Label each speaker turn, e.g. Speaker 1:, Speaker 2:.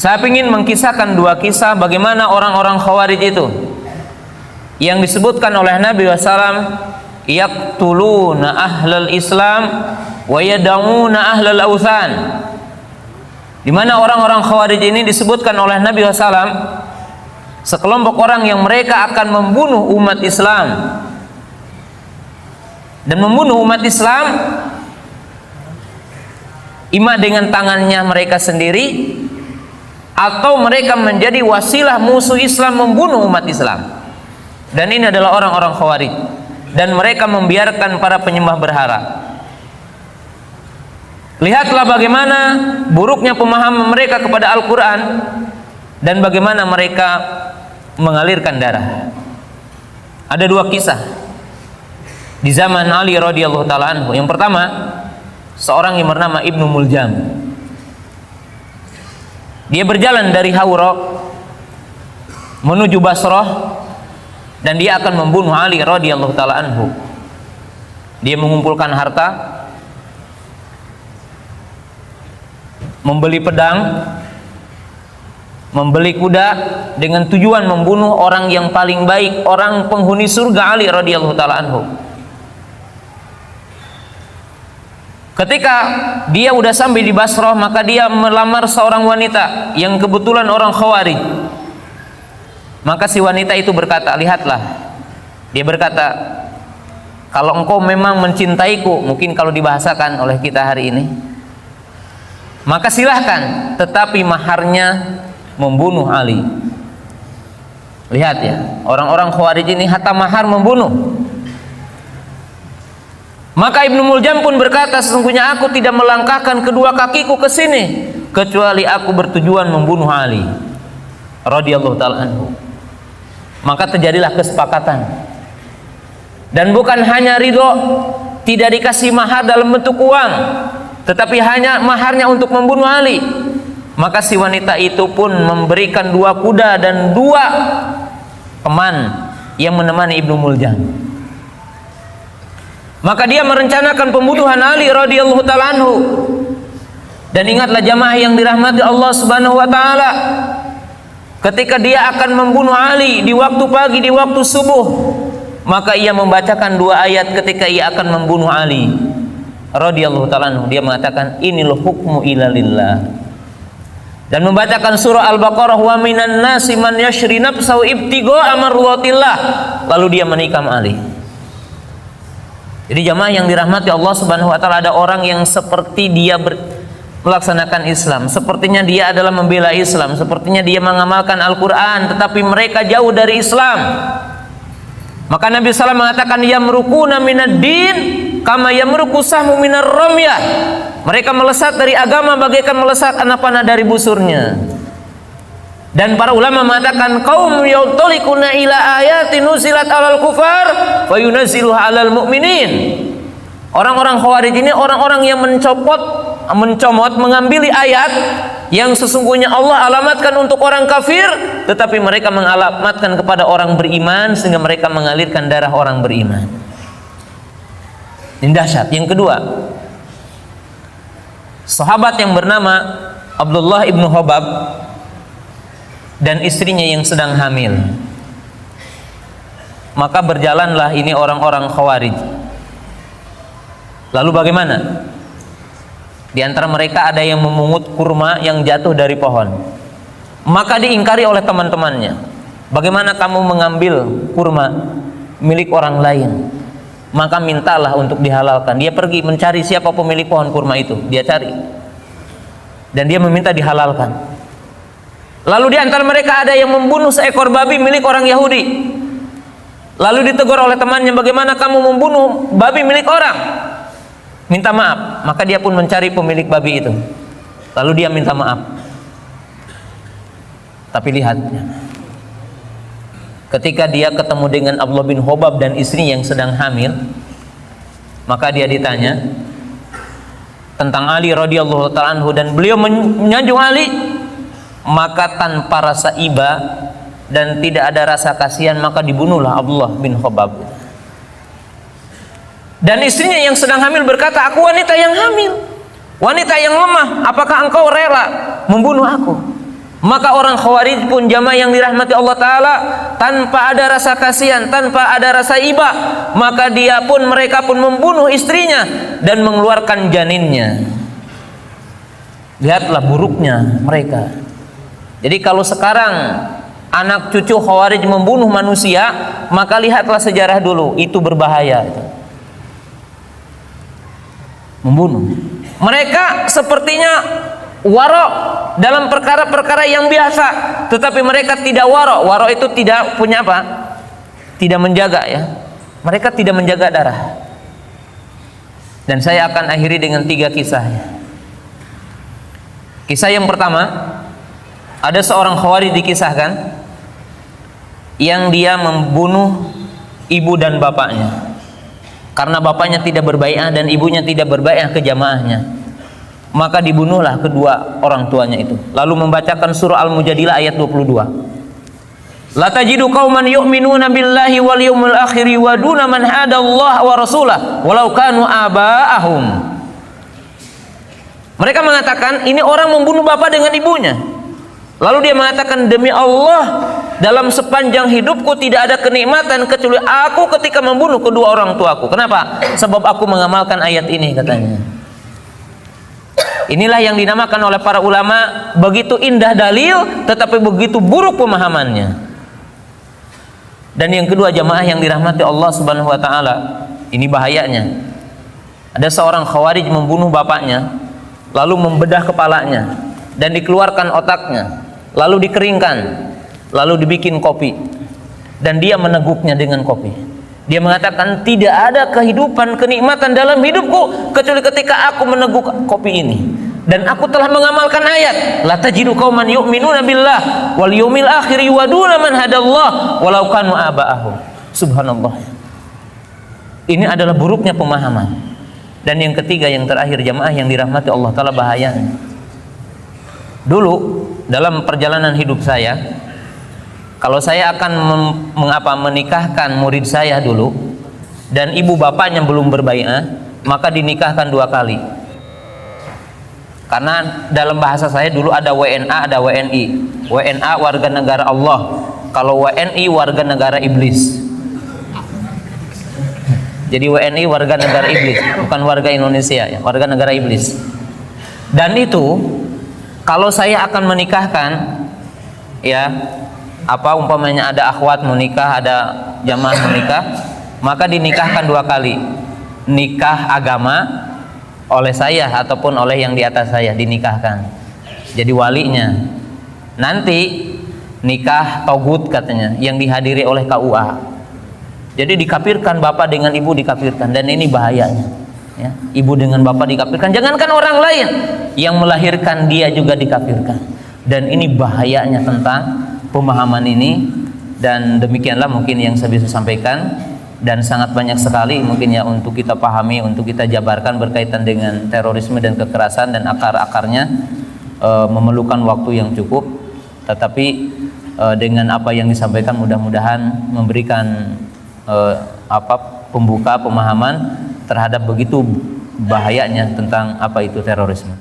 Speaker 1: Saya ingin mengkisahkan dua kisah bagaimana orang-orang Khawarij itu yang disebutkan oleh Nabi SAW, yaqtuluna ahlal Islam wa yad'una ahlal awthan. Di mana orang-orang Khawarij ini disebutkan oleh Nabi SAW sekelompok orang yang mereka akan membunuh umat Islam, dan membunuh umat Islam ima dengan tangannya mereka sendiri, atau mereka menjadi wasilah musuh Islam membunuh umat Islam. Dan ini adalah orang-orang Khawarij, dan mereka membiarkan para penyembah berhala. Lihatlah bagaimana buruknya pemahaman mereka kepada Al-Quran, dan bagaimana mereka mengalirkan darah. Ada dua kisah di zaman Ali radhiyallahu taala anhu. Yang pertama, seorang yang bernama Ibnu Muljam. Dia berjalan dari Hawra menuju Basrah, dan dia akan membunuh Ali radhiyallahu taala anhu. Dia mengumpulkan harta, membeli pedang, membeli kuda, dengan tujuan membunuh orang yang paling baik, orang penghuni surga, Ali radhiyallahu taala anhu. Ketika dia udah sampai di Basrah, maka dia melamar seorang wanita yang kebetulan orang Khawarij. Maka si wanita itu berkata, lihatlah, dia berkata, kalau engkau memang mencintaiku, mungkin kalau dibahasakan oleh kita hari ini, maka silahkan, tetapi maharnya membunuh Ali. Lihat ya, orang-orang Khawarij ini hatta mahar membunuh. Maka Ibnu Muljam pun berkata, sesungguhnya aku tidak melangkahkan kedua kakiku ke sini kecuali aku bertujuan membunuh Ali radhiyallahu taala anhu. Maka terjadilah kesepakatan, dan bukan hanya ridho, tidak dikasih mahar dalam bentuk uang, tetapi hanya maharnya untuk membunuh Ali. Maka si wanita itu pun memberikan 2 kuda dan 2 teman yang menemani Ibnu Muljam. Maka dia merencanakan pembunuhan Ali radhiyallahu taala anhu. Dan ingatlah jamaah yang dirahmati Allah Subhanahu wa taala, ketika dia akan membunuh Ali di waktu pagi, di waktu subuh, maka ia membacakan 2 ayat ketika ia akan membunuh Ali radhiyallahu taala anhu. Dia mengatakan, inil hukmu illa lillah, dan membacakan surah Al-Baqarah, wa minan nasi man yashri nafsahu ibtigha'a mardatillah. Lalu dia menikam Ali. Jadi jamaah yang dirahmati Allah Subhanahu wa taala, ada orang yang seperti dia melaksanakan Islam, sepertinya dia adalah membela Islam, sepertinya dia mengamalkan Al-Qur'an, tetapi mereka jauh dari Islam. Maka Nabi SAW mengatakan, yamrukuna minad din kama yamruku sahmu minar ramyah. Mereka melesat dari agama bagaikan melesat anak panah dari busurnya. Dan para ulama mengatakan, kaum yautolikuna ila ayati nuzilat alal kufar wa yunazziluha alal mu'minin. Orang-orang Khawarij ini orang-orang yang mencomot, mengambil ayat yang sesungguhnya Allah alamatkan untuk orang kafir, tetapi mereka mengalamatkan kepada orang beriman, sehingga mereka mengalirkan darah orang beriman. Ini dahsyat. Yang kedua, sahabat yang bernama Abdullah ibnu Hobab dan istrinya yang sedang hamil. Maka berjalanlah ini orang-orang Khawarij. Lalu bagaimana? Di antara mereka ada yang memungut kurma yang jatuh dari pohon. Maka diingkari oleh teman-temannya. Bagaimana kamu mengambil kurma milik orang lain? Maka mintalah untuk dihalalkan. Dia pergi mencari siapa pemilik pohon kurma itu. Dia cari, dan dia meminta dihalalkan. Lalu di antara mereka ada yang membunuh seekor babi milik orang Yahudi. Lalu ditegur oleh temannya, bagaimana kamu membunuh babi milik orang? Minta maaf. Maka dia pun mencari pemilik babi itu. Lalu dia minta maaf. Tapi lihat, ketika dia ketemu dengan Abdullah bin Hobab dan istri yang sedang hamil, maka dia ditanya tentang Ali radhiyallahu taala anhu, dan beliau menyanjung Ali. Maka tanpa rasa iba dan tidak ada rasa kasihan, maka dibunuhlah Abdullah bin Hobab. Dan istrinya yang sedang hamil berkata, aku wanita yang hamil, wanita yang lemah, apakah engkau rela membunuh aku? Maka orang Khawarij pun, jamaah yang dirahmati Allah Ta'ala, tanpa ada rasa kasihan, tanpa ada rasa iba, maka mereka pun membunuh istrinya dan mengeluarkan janinnya. Lihatlah buruknya mereka. Jadi kalau sekarang anak cucu Khawarij membunuh manusia, maka lihatlah sejarah dulu, itu berbahaya. Membunuh. Mereka sepertinya warok dalam perkara-perkara yang biasa, tetapi mereka tidak warok. Warok itu tidak punya apa? Tidak menjaga, ya. Mereka tidak menjaga darah. Dan saya akan akhiri dengan 3 kisah. Kisah yang pertama, ada seorang Khawarij dikisahkan yang dia membunuh ibu dan bapaknya karena bapaknya tidak berbai'ah dan ibunya tidak berbai'ah ke jamaahnya. Maka dibunuhlah kedua orang tuanya itu. Lalu membacakan surah Al-Mujadilah ayat 22. La tajidu qauman yu'minuna billahi wal yawmil akhir wa duna man hadallaha wa rasulahu walau kanu aba'ahum. Mereka mengatakan ini orang membunuh bapak dengan ibunya. Lalu dia mengatakan, demi Allah, dalam sepanjang hidupku tidak ada kenikmatan kecuali aku ketika membunuh kedua orang tuaku. Kenapa? Sebab aku mengamalkan ayat ini, katanya. Inilah yang dinamakan oleh para ulama begitu indah dalil tetapi begitu buruk pemahamannya. Dan yang kedua, jamaah yang dirahmati Allah Subhanahu wa taala, ini bahayanya. Ada seorang Khawarij membunuh bapaknya, lalu membedah kepalanya dan dikeluarkan otaknya, lalu dikeringkan, lalu dibikin kopi dan dia meneguknya dengan kopi. Dia mengatakan, tidak ada kehidupan, kenikmatan dalam hidupku kecuali ketika aku meneguk kopi ini. Dan aku telah mengamalkan ayat, la tajidu qauman yu'minuna billah wal yawmil akhir yuwaduna man hadallah walau kanu aba'ahum. Subhanallah. Ini adalah buruknya pemahaman. Dan yang ketiga, yang terakhir, jamaah yang dirahmati Allah Ta'ala, bahayanya. Dulu dalam perjalanan hidup saya, kalau saya akan menikahkan murid saya dulu dan ibu bapaknya belum berbai'ah, maka dinikahkan 2 kali. Karena dalam bahasa saya dulu ada WNA, ada WNI. WNA warga negara Allah, kalau WNI warga negara iblis. Jadi WNI warga negara iblis, bukan warga Indonesia, ya, warga negara iblis. Dan itu kalau saya akan menikahkan, ya, umpamanya ada akhwat menikah, ada jamaah menikah, maka dinikahkan 2 kali. Nikah agama oleh saya ataupun oleh yang di atas saya, dinikahkan. Jadi walinya. Nanti nikah togut, katanya, yang dihadiri oleh KUA. Jadi dikafirkan, bapak dengan ibu dikafirkan, dan ini bahayanya. Ya, ibu dengan bapak dikafirkan, jangankan orang lain, yang melahirkan dia juga dikafirkan. Dan ini bahayanya tentang pemahaman ini. Dan demikianlah mungkin yang saya bisa sampaikan, dan sangat banyak sekali mungkin ya untuk kita pahami, untuk kita jabarkan berkaitan dengan terorisme dan kekerasan, dan akar-akarnya memerlukan waktu yang cukup. Tetapi dengan apa yang disampaikan mudah-mudahan memberikan pembuka pemahaman terhadap begitu bahayanya tentang apa itu terorisme.